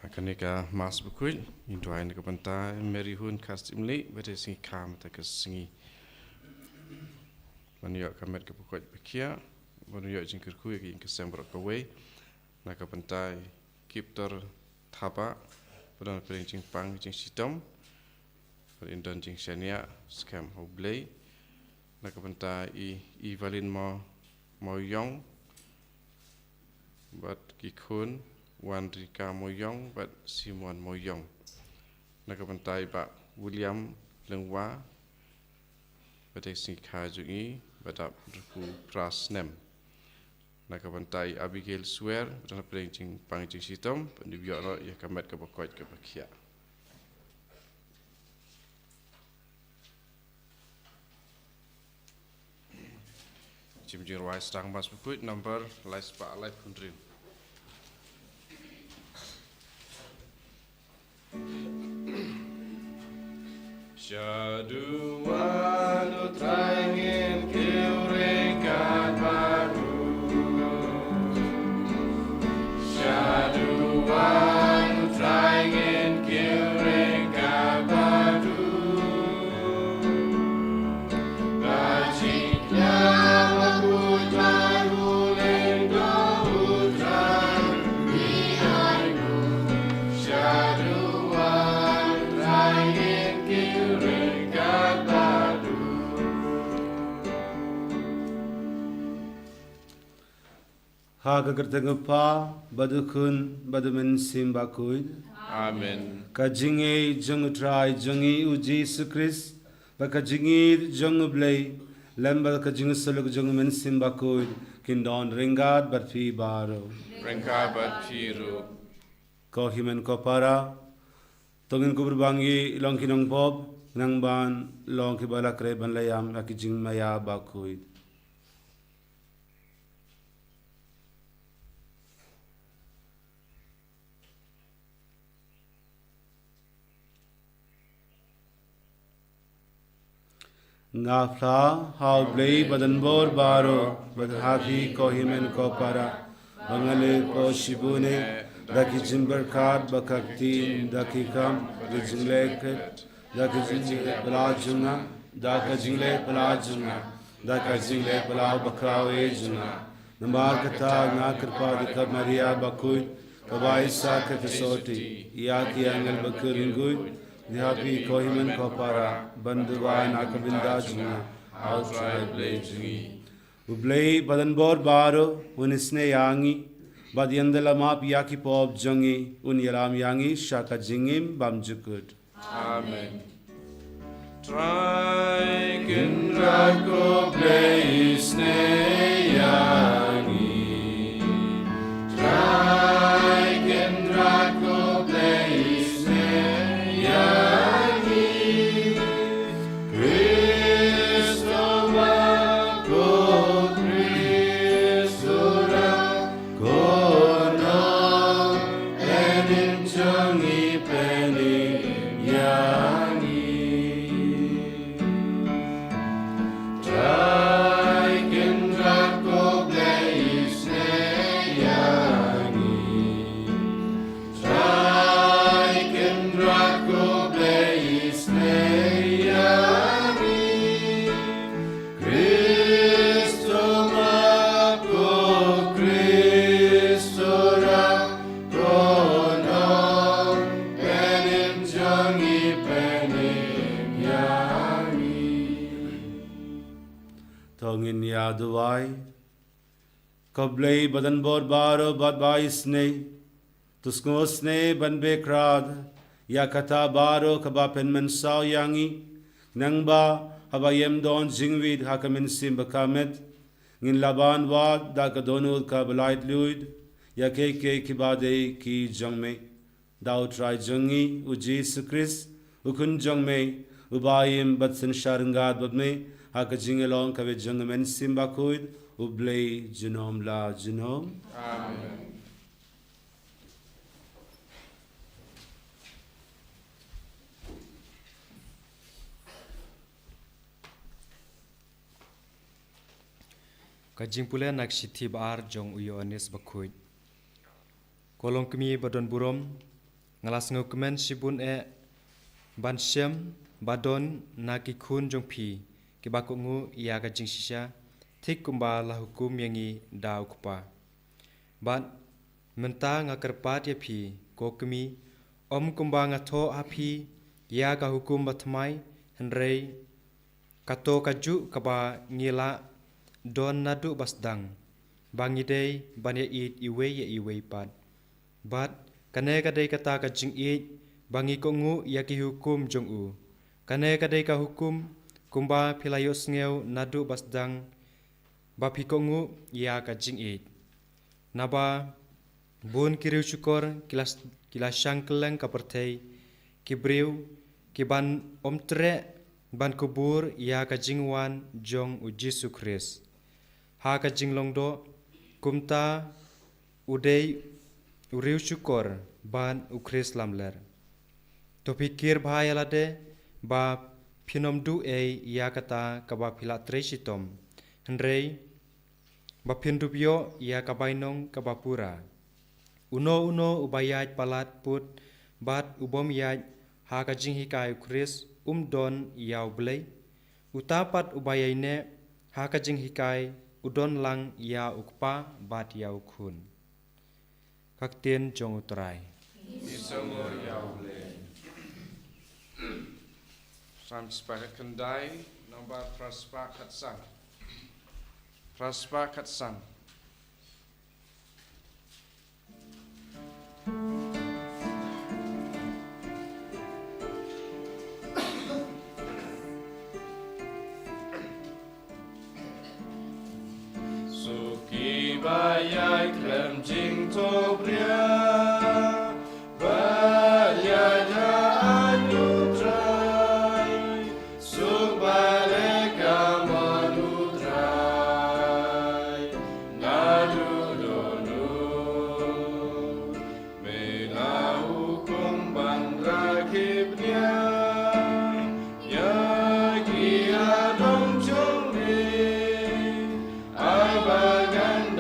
Kanika mas bukuit, indua ini kepentai, Mary Hun kas imli, berde singi kam tak singi. Maniak kamet ke bukuit bekia, maniak jingkir kuy ke kesem berak kawai, nak kepentai kipter thapa, pada pering jing pang jing sitom, perindan jing senia, scam hoblay, nak kepentai i valin mau yong, bat kikun. Wan Rika Moyong bat Simon Moyong. Nakapantai Pak William Lengwa batek singkha jungi batap ruku prasnem. Nakapantai Abigail Swear batap peringcing pangjing sitom pendibiak ro ya kamet ke pokoi ke bakia. Jimjir wai stang mas bukut number lais pa alai pundrin. Syaduan utrangin kiuringkan baru. Syaduan utrangin kiuringkan baru. Rajiknya baru lendo utrang bihayu. Syaduan utrangin Hagagertengpa badukun badumen simbakuid. Amen. Kajinge jungutrai jungi uji sukris bakajingi jungublay lembal kajingu suluk jungumen simbakuid kindon ringad barfi baro. Ringad barfiru. Kohimen kopara tongin kuberbangi longkinong bob nangban longki balakre banlayam akijing maya bakuid. Ngafla haublei badanbor baro badhafi kohimen kopara bangale po shibune daki jimberkat bakaktin daki kam dijingleket daki jingle pelajunga daki jingle pelajunga daki jingle pelau bakrawe junga nambar kata ngakerpa dikab Maria bakui kabaisa kefesoti iaki angel bakuringui Dihapi kohimen kopara banduan akabinda junga outside blazing ublei badanbor baro unisne yangi badyandala map yaki pop jungi unyalam yangi shaka jingim bamjukut. Amen. Try kindrako blaisne yangi try kindrako blaisne yangi Kristo bako Kristura kono enin jungi pening yangi try kindrako blaisne yangi try kindrako blaisne yangi Kristo bako Kristura kono penin jungi penin yangi Tongin yaduai Kablay badan bor baro bad baisne. Tusngosne ban bekrad. Ya kata baro kabapen mensaw yangi. Nang ba habayem don jingwid hakamin sim bakamet. Ngin laban wad da kadonul ka balait luid. Ya ke kibade ki jongme. Dau try jongi u Jesus Christ. Ukun jongme. Ubayim batsin sharangad badme. Haka jingelong kabe jongmen sim bakuid. Ublay genom la genom. Amen. Kajing pula nak siti baar jong uyo anis bakui. Kolong kemi badon burom ngalas ngukemen sibun ban syam badon naki kun jong pi ke bakungu ia kajing sisya tik kumba la hukum yangi da ukupa. Bat menta ngakerpat ya pi ko kemi kumba ngato api ia ka hukum batmai henrei kato kaju kaba ngila don nadu basdang bangidei banya it iwe pat bat kane kadai kata kajing it bangi kongu yaki hukum jong u kane kadai ka hukum kumba pilayos ngeu nadu basdang bapi kongu ya kajing it naba bun kiriu syukur kilas syangkeleng kapertei kibriu kiban omtre ban kubur ya kajing wan jong u Jesus Christ ha kajing longdo kumta udei uriu syukur ban ukris lamler to pikir bahaya lade ba pinom du ya kata kaba pilat tresitom henrei ba pindubyo ya kabainong kabapura uno ubayaj palat put bat ubom yaj ha kajing hikai ukris don yau blay utapat ubayaine ha kajing hikai udon lang ya ukpa bat yau kun kaktien jong utrai Isongo yau blay Sam sepakat kendai nomor praspa katsang Bayai krem jing to bria Balyaya anutrai Subaleka manutrai Nadudonu Mela hukum bandra kibnya Yagi adong jongni Abagan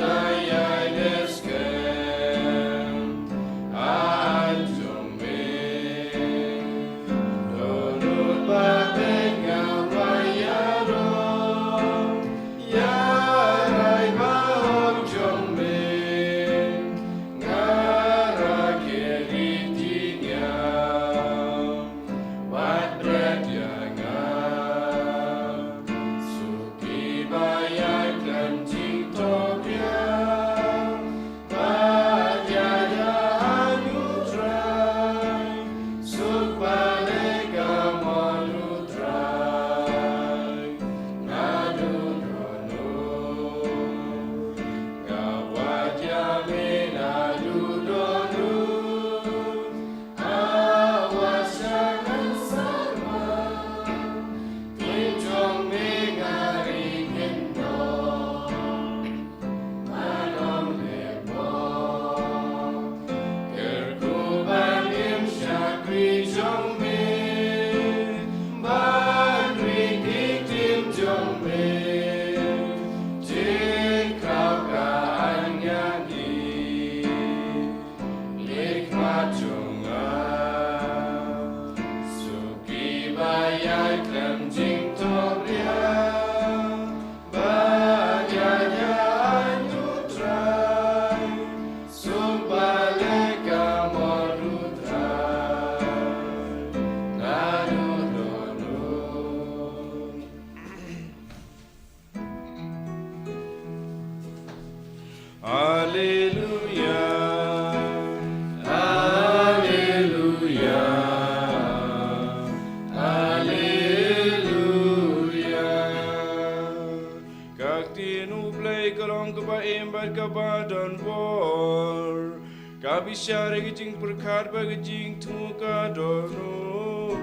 bisyare gijing perkat bagi jing tumuka dono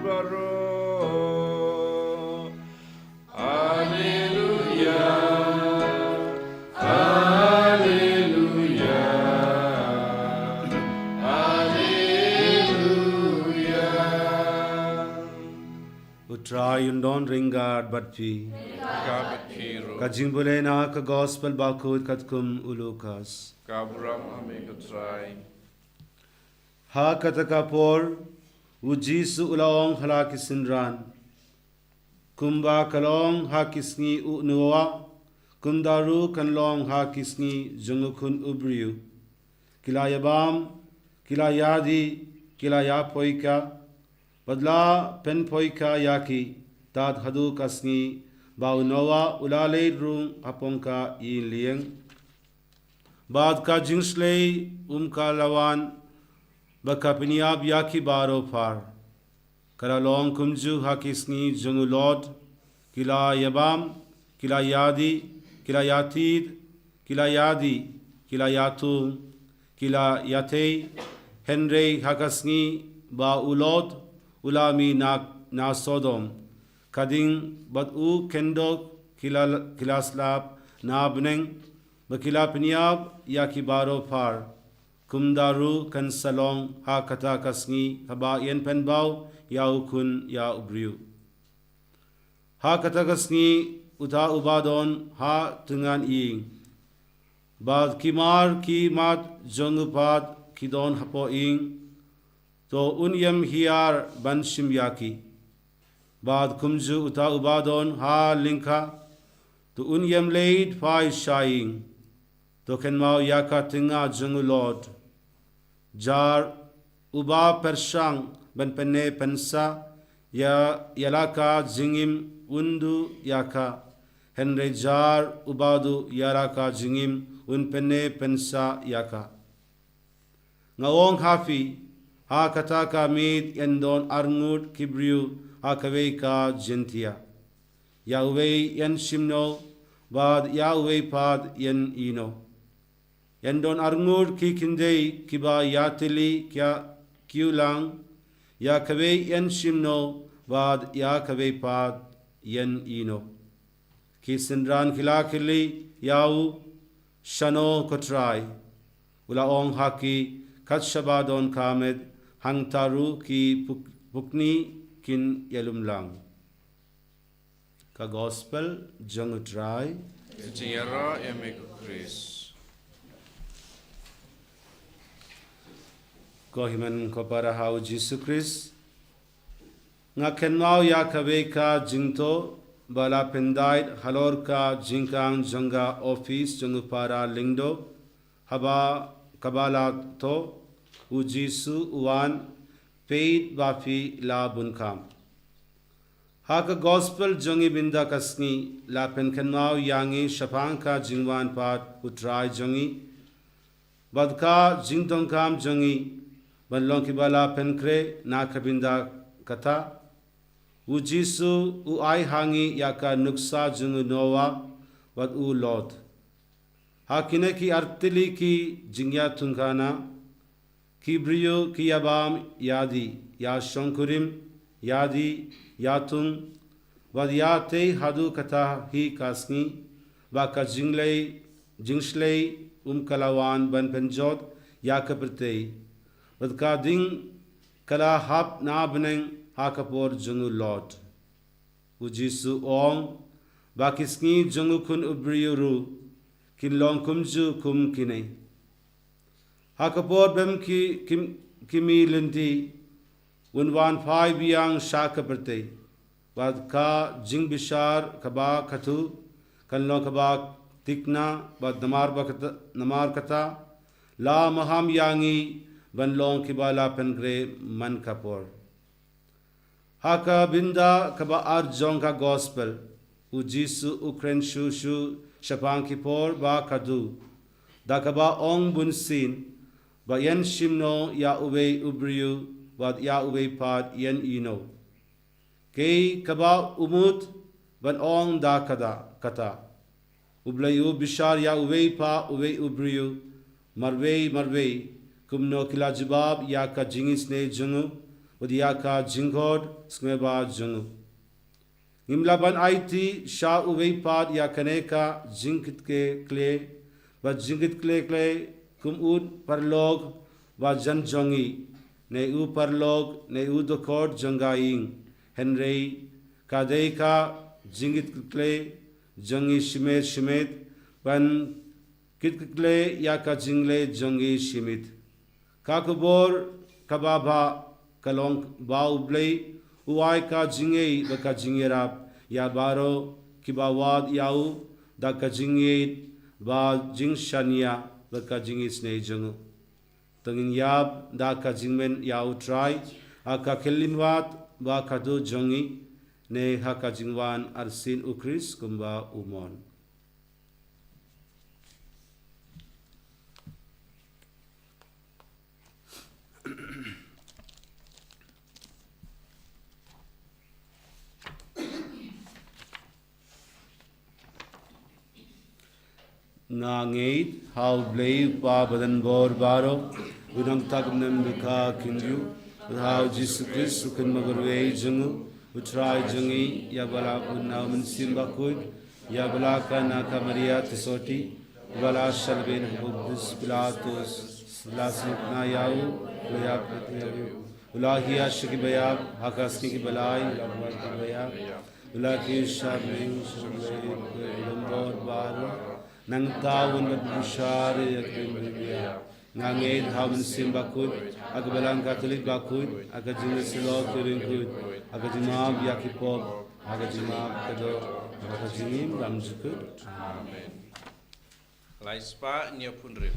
baro. Haleluya. Haleluya. Haleluya. Utrai undon ringgard batpi. Kabat kiro. Kajing boleh na ka gospel bakut katkum ulukas. Kaburam ame katrai. Ha kata kapor ujisu ulaong halaki sinran. Kumba kalong ha kisngi unuwa. Kumdaru kanlong ha kisngi jungukun ubriu. Kila yabam, kila yadi, kila yapoika. Badla pen poika yaki tad hadu kasngi baunawa ulale rung apongka ilieng. Bad ka jingsley umka lawan baka piniab yaki baro par. Karalong kumju hakisngi jungulod kila yabam, kila yadi, kila yatid, kila yadi, kila yatung, kila yatei, henrei hakasngi ba ulod ulami na Sodom. Kading bat u kendok kila slap na beneng bakila piniab yaki baro par. Kumdaru kan salong ha kata kasngi haba yen penbau ya ukun ya ubriu. Ha kata kasngi uta ubadon ha tungan ing. Bad kimar ki mat jongupad kidon hapo ing. To unyam hiar banshim yaki. Bad kumju uta ubadon ha linka. To unyam leid fai shaing. To kenmau yaka tinga jungulod. Jar uba pershang ban penne pensa ya yalaka jingim undu yaka. Henry jar ubadu yaraka jingim un penne pensa yaka. Ngawong hafi ha kataka mid yendon arngut kibriu ha kaweka gentia. Yahweh yen shimno bad Yahweh pad yen ino. Yendon arngut ki kindei kiba yatili kya kiulang ya kawe yen shimno bad ya kawe pad yen ino. Ki sindran kilakili yau shano kotrai ula ong haki kat shabadon kamed hang taru ki pukni kin yalumlang. Ka gospel jong utrai Jingara ame Chris. Kohiman ko para hau Jesus Christ nga kenmau ya kabe ka jingto bala pendait halor ka jingkang jonga office jongu para lingdo haba kabala to ujisu uwan paid bafi la bunkam haka gospel jongi binda kasni la pen kenmau yangi shapang ka jingwan pat utrai jongi badka jingtongkam jongi Banlong kibala penkre na kabinda kata ujisu uai hangi yaka nuksa jungu noa wat u lord hakine ki artili ki jingya tungkana kibriyo ki yabam yadi ya shonkurim yadi yatung wad yate hadu kata hi kasni baka jingslei kalawan ban penjot yakapirtei Badka ding kala hap na beneng hakapor jungu lord. Ujisu ong bakisngi jungu kun ubriuru kinlong kumju kum kine. Hakapor bem kimi linti unwan phai biang shakaperte. Badka jing bishar kaba katu kanlong kaba tikna bad namar kata la maham yangi Banlong kibala pengre man kapor. Haka binda kaba arjong ka gospel. Ujisu ukren shushu shapang kipor ba kadu. Da kaba ong bunsin. Ba yen shimno ya uwe ubriu. Ba ya uwe pad yen ino. Kei kaba umut ban ong da kata. Ublayu bishar ya uwe pa uwe ubriu. Marwei. kumno kila jibab ya ka jingis ne jungu udia ka jingod smeba jungu ngimlaban IT sha uwei pad ya kaneka jingkit ke kle ba jingkit kle kumud parlog ba jan jongi ne u parlog ne u dokord jangaing henry kadeka jingit kle jangi shimet ban kitkle ya ka jingle jangi shimit kakubor kababa kalong baublei uai ka jingei ba ka jingerap ya baro kibawad yau da ka jingei ba jingshania ba ka jingis ne jangu tangin yab da ka jingmen yau try aka kelinwat ba ka do jangi ne haka jingwan arsin ukris kumba umon Nangait how blay pa badan bor baro udang tak nem duka kinju how Jesus Christ sukan magarwe jungu utrai jungi ya bala unna mun simba kud ya bala kana kamaria tisoti bala shalben buddhis pilatus lasna yau loya pratyayu ulahia shiki bayab hakaski ki balai labwar ki bayab ulaki shabeng shulay bor baro nang tawon na bushar yakrimbiya nganged hawen simbakut agbalang katolik bakut agajin silo kiringkut agajimab yakipop agajimab kado agajimim ramjukut amen laispa nya punre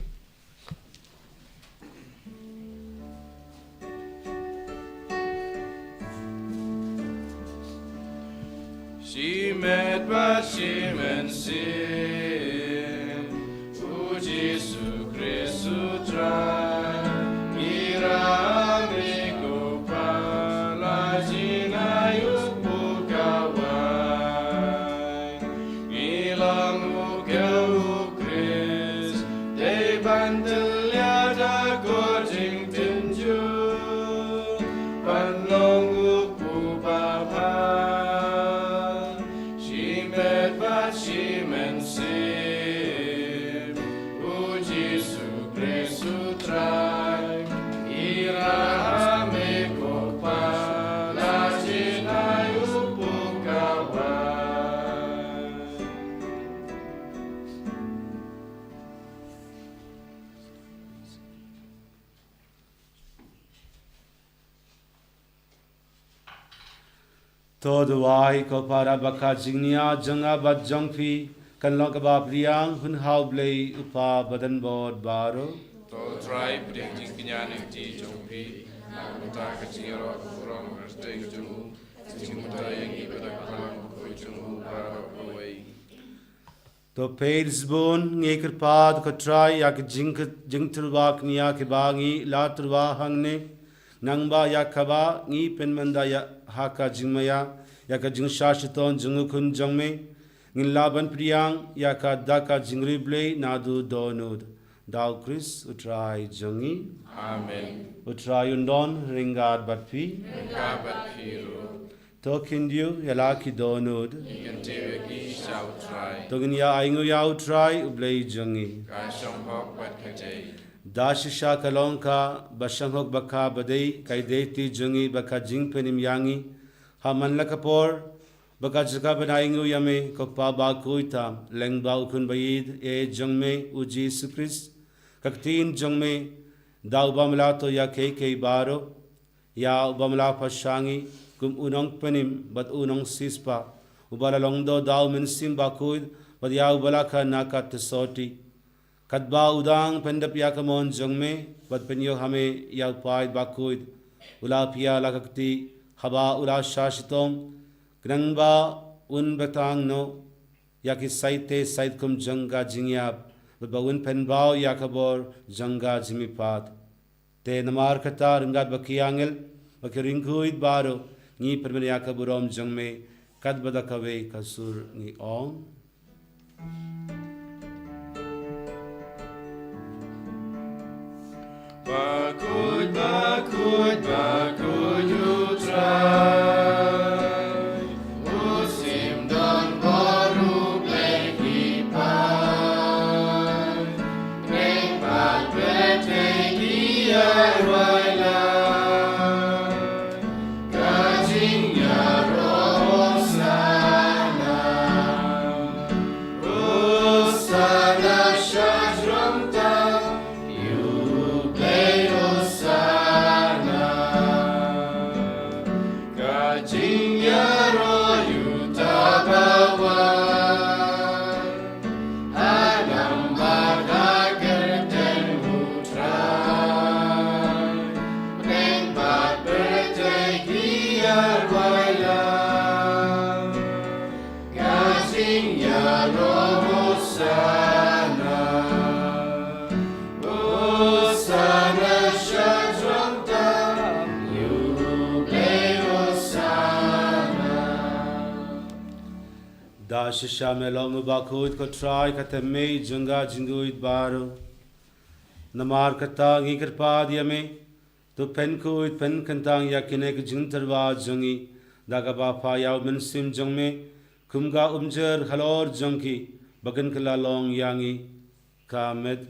Shimet ba shimen sin Jesu Christu trai irami kupala jinayu bukawai ilang ukeu Chris de bandelia da gorjing tinju panlong upupapa shimet ba shimen sin Try, irame kopala jinayu bukawai. Toduai kopara baka jingnia janga bat jongfi kan lokaba priang hun haublei upa badan bod baro To try predicting kinyan ti jongpi ta ka chiro from stay jungu chimuta yang ibada kalang ko jungu para away to pairs bon ngeker pad ko try yak jingturwa knia ke bangi laturwa hangne nangba yakaba ngi penmanda ya haka jingmaya yaka jingsashiton jungu kun jongme nglaban priang yaka daka jingrible nadu donud Thou Chris utrai jangi amen utrai undon ringad batpi kabathiru tokindu yalaki donud ikanteweki shall try toginya aingu ya utrai ublei jangi ka shamhok bat kajai dashisha kalonka bashanghok bakha badei kaideti jangi bakha jingpenim yangi haman lakapor baka jaka banaingu yame kokpa ba kuita lengba ukun bayid e jangme uji sukris kaktin jangme daw bamla to ya ke baro ya bamla pashangi kum unong penim bat unong sispa ubala longdo daw min sim bakud bat ya ubala ka nakat tesoti kadba udang pendap ya kamon jangme bat penyo hame ya pai bakud ula pia lakakti haba ula shashitom Knangba un batang no yaki saite sait kum janga jingyap ba un penbao yakabor janga jimipat te namar kata ringat bakiangel bakiringkuit baro ni permen yakaburom jangme kad badakawe kasur ni ong Bakut, bakut, bakut utrai. Musim dan baru berkipai. Nikmat bertegi arwailah. Kajingnya roh sana. Sana syajram tam. Shisha melong bakut ko try katame junga jinguit baro namar kata ngi kirpa diame to pen ko it pen kantang yakine ke jintarwa jungi daga ba pa yaw min sim jongme kumga umjer halor jongki bagan kala long yangi kamed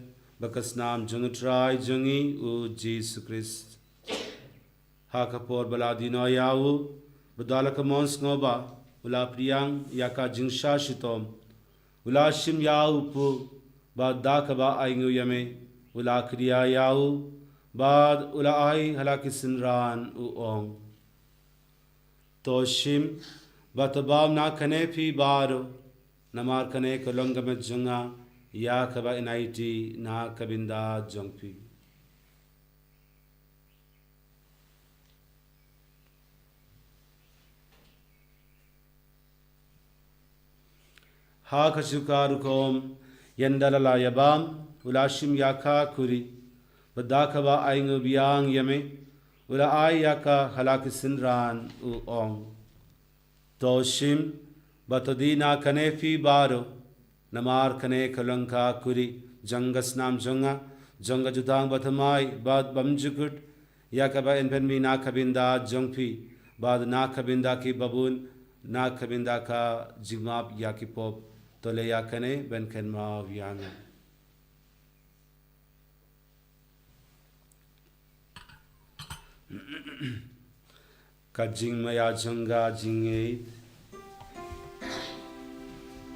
bakas nam jung try jungi u Jesus Christ ha kapor baladino yawu badala ka mons ngoba ula priyang yaka jingsha shitom ula shim yau pu bad dakaba aingu yame ula kriya yau bad ula ai halaki sinran u ong to shim batabam na kane phi baro namar kane kolonga me junga yakaba inaiti na kabinda jongpi ha kasukarukom yandalala yabam ulashim yaka kuri badakaba aingu biang yame ula ai yaka halaki sinran u ong toshim batodina kanefi baro namar kane kalanka kuri jangas nam jonga jonga jutang batamai bad bamjukut yakaba enpenmi na kabinda jongpi bad na kabinda ki babun na kabinda ka jimap yakipop tole yakane ben kenma vyanga kajing maya janga jinge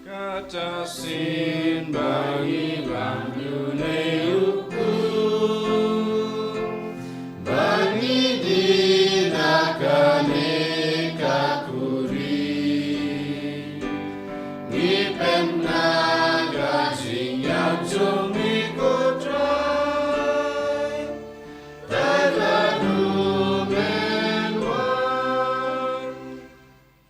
kata sin bagi bangune uku bagi dinakane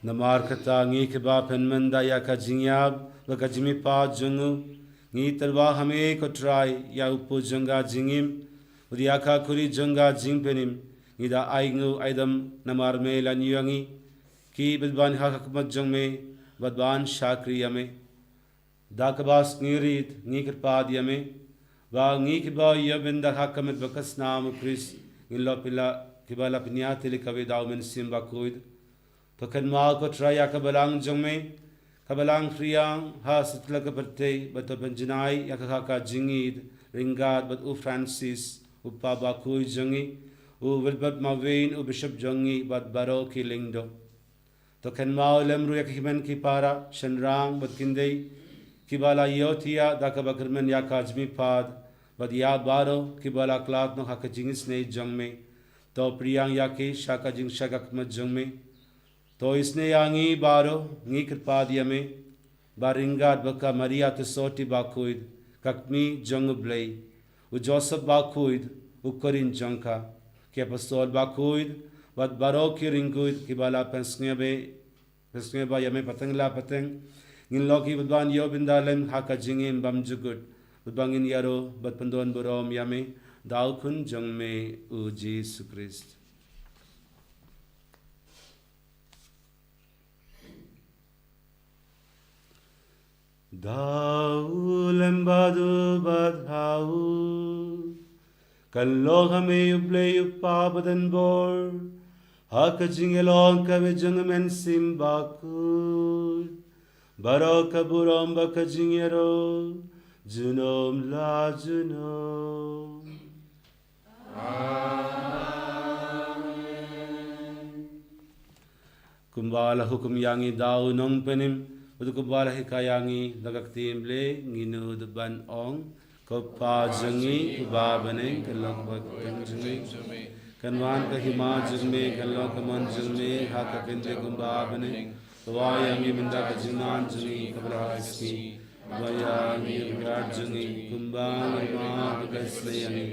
namar kata ngi ke ba penmanda ya ka jingyab ba ka jimi pa jungu ngi terwa hame ko try ya upo janga jingim udia ka kuri janga jingpenim ngi da aingu aidam namar me lanyuangi ki bilban ha hakmat jangme badban shakri yame da ka bas ngirit ngi kirpa yame ba ngi ke ba ya benda hakamet bakas nam kris illa pila kibala pniat le kabe daw men simba kuid to kan ma ko traya ka balang jongme ka balang friang ha sitla ka berte bato benjinai ya ka jingid ringad bat u Francis u pa ba kuid jongi u wilbert mavein u bishop jongi bat baro ki lingdo to kan ma lemru ya kimen ki para shenrang bat kindei kibala yotia da ka bakrmen ya ka jmi pad bat ya baro kibala klat no ha ka jingis ne jongme to priang ya ki shaka jing shaka kmat jongme तो इसने यांगी बारो नी कृपा दिया में बारिंगा बका मरिया तो सोटी बाकुइद ककमी जंग ब्ले उ जोसफ बाकुइद उ करिन जंका के अपस्तोल बाकुइद बद बारो की रिंगुइद की बाला पेंसने बा यमे पतंगला पतंग इन लोकी बदवान यो बिंदालम हाका जिंगिम बम जुगुड बदबांगिन यारो बद पंदोन बुरोम यमे दाउखुन जंग में उ जीसु Christ Dau lembadu badhau Kalong hame uble upa badan bor. Haka jingelong kabe jungmen simbakud. Baraka buram baka jingero. Junom la junom. Kumbala hukum yangi dau nong penim. Udu kumbala hikayangi dagak timble nginu deban ong. Kopa jengi kuba bane kalok bakang jengi. Kanwan ka hima jengme kalok kaman jengme haka kente kumba bane. Kawayangi minda ka jingan jengi kabla iski. Kawayangi biar jengi kumbang hima kabesle yangi.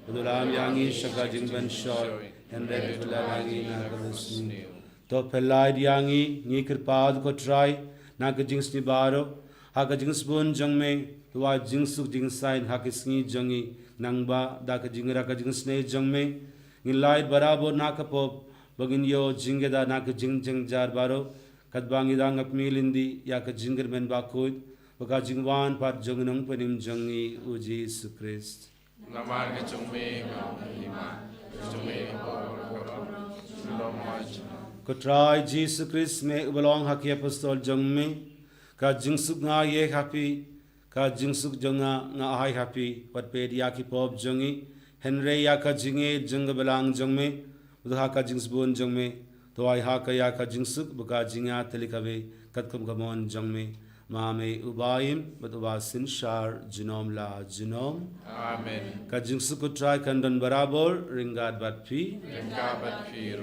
Udulam yangi shaka jingban shor. Hende kulanagi na kabesni. To pelai yangi ngi kirpad ko try na ka jings ni baro. Haka jings bun jengme. Tuwa jingsuk jingsain hakisngi jangi nangba daka jingra ka jingsne jangme ngilait barabo nakapop bagin yo jingeda nak jing jar baro kadbangi dang apmilindi ya ka jingir men bakut baka jingwan pat jangnong penim jangi uji Christ namar ke jangme lima jangme ko try Jesus Christ me ubalong haki apostol jangme ka jingsuk nga ye happy ka jingsuk jonga nga ahai happy pat pedia ki pop jongi henry ya ka jinge jong belang jongmeudha ka jingsbon jongme to ai ha ka ya ka jingsuk buka jinga telikabe katkum kamon jongme mame ubaim batuba sin shar jinom la jinom amen ka jingsuk ko try kandon barabor ringad bat phi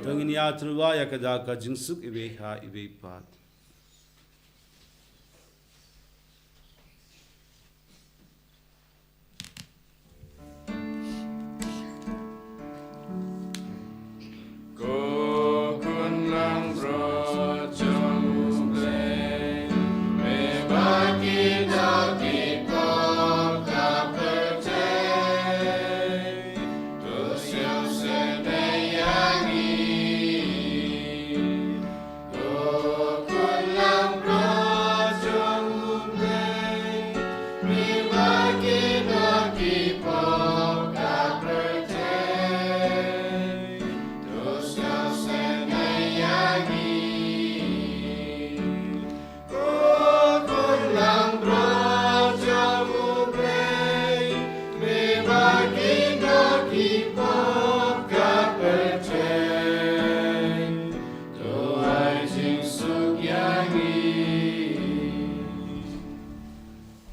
tongin ya truwa ya ka da ka jingsuk ibe ha ibe pat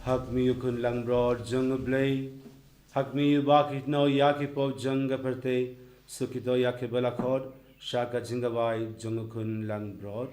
hak mi yukun lang broad jung blay hak mi yubakit no yaki pop jung perte sukito yaki balakod shaka jingawai jung kun lang broad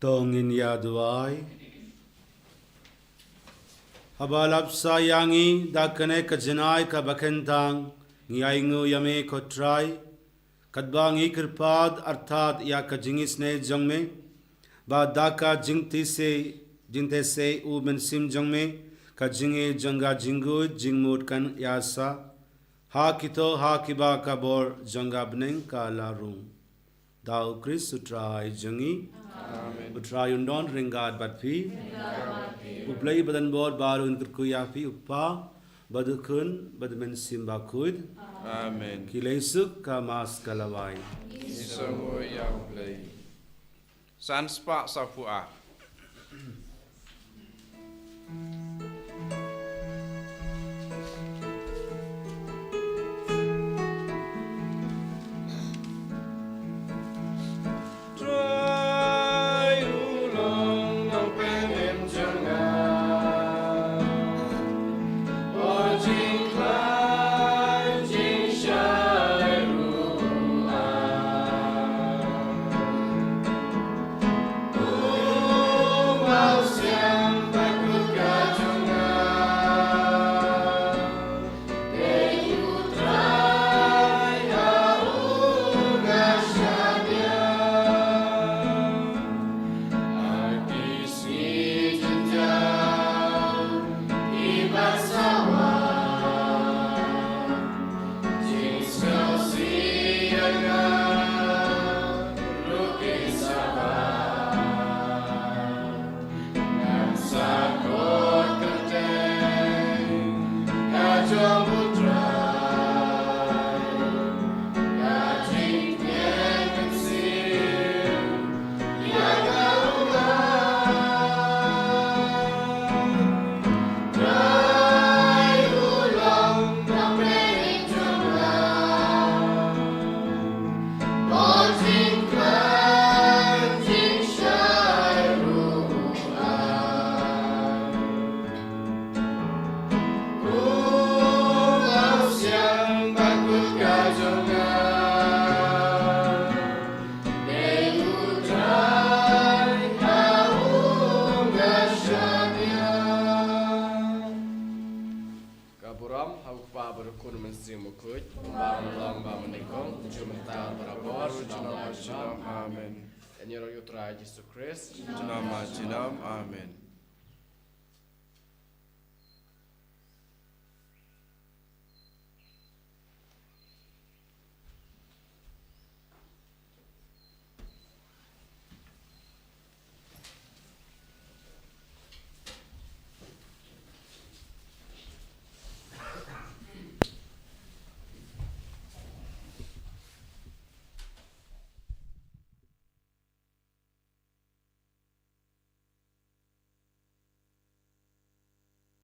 tongin yaduai habalap sayangi dakane kajenai ka bakentang ngiaingu yame kotrai kadbangi kirpad arthat ya kajingis ne jongme ba daka jingti se jinte se u ben sim jongme kajinge janga jingu jingmut kan yasa ha kito ha kiba kabor janga bneng ka larung dau Chris utrai jangi utrai undon ringad batpi uplai badan bor baru unturku yafi uppa badukun badmen simba kud Amen. kilesuk ka mas kalawai Iso ya play. San spa sa fua. Amen. Amen.